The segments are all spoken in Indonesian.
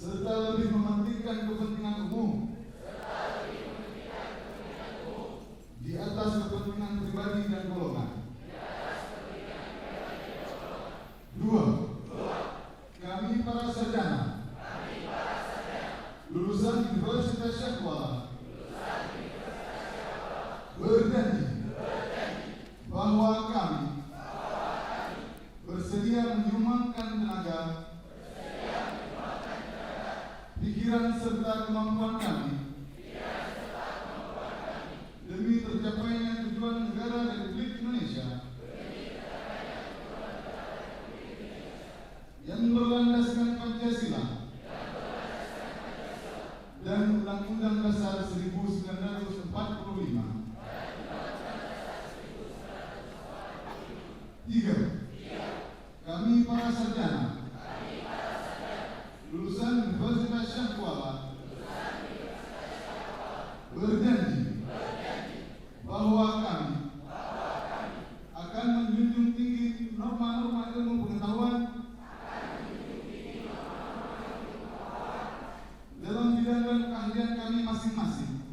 serta lebih mementingkan kepentingan umum di atas kepentingan pribadi dan golongan. 2. Kami para sarjana lulusan Universitas Syah Kuala berjanji bahwa kami bersedia menyumbangkan tenaga, pikiran serta kemampuan kami demi tercapainya tujuan negara Republik Indonesia yang berlandaskan Pancasila dan Undang-Undang Dasar 1945. 3. Kami para sarjana lulusan Universitas Syah Kuala berjanji bahwa kami akan menjunjung tinggi norma-norma ilmu pengetahuan dalam bidang dan keahlian kami masing-masing,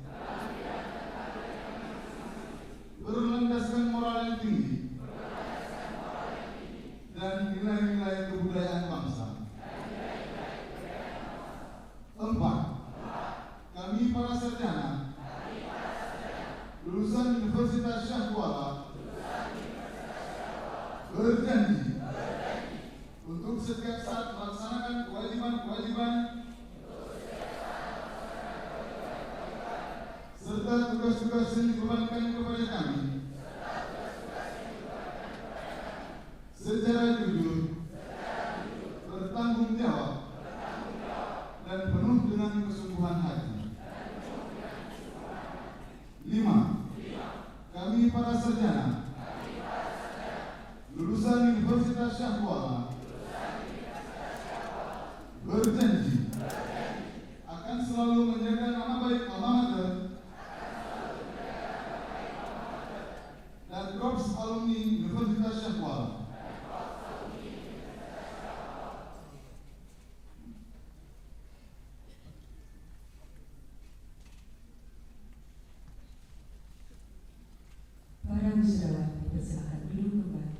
berlandaskan moral yang tinggi dan nilai-nilai kebudayaan bangsa. 4. Kami para sarjana lulusan Universitas Syah Kuala berjanji untuk setiap saat melaksanakan kewajiban-kewajiban serta tugas-tugas yang dibebankan kepada kami secara jujur, bertanggung jawab, dan penuh dengan kesungguhan hati. 5. Kami para sarjana lulusan Universitas Syah Kuala berjanji akan selalu menjaga nama baik alma mater dan Korps Alumni Universitas Syah Kuala. Para wisudawan dipersilakan duduk kembali.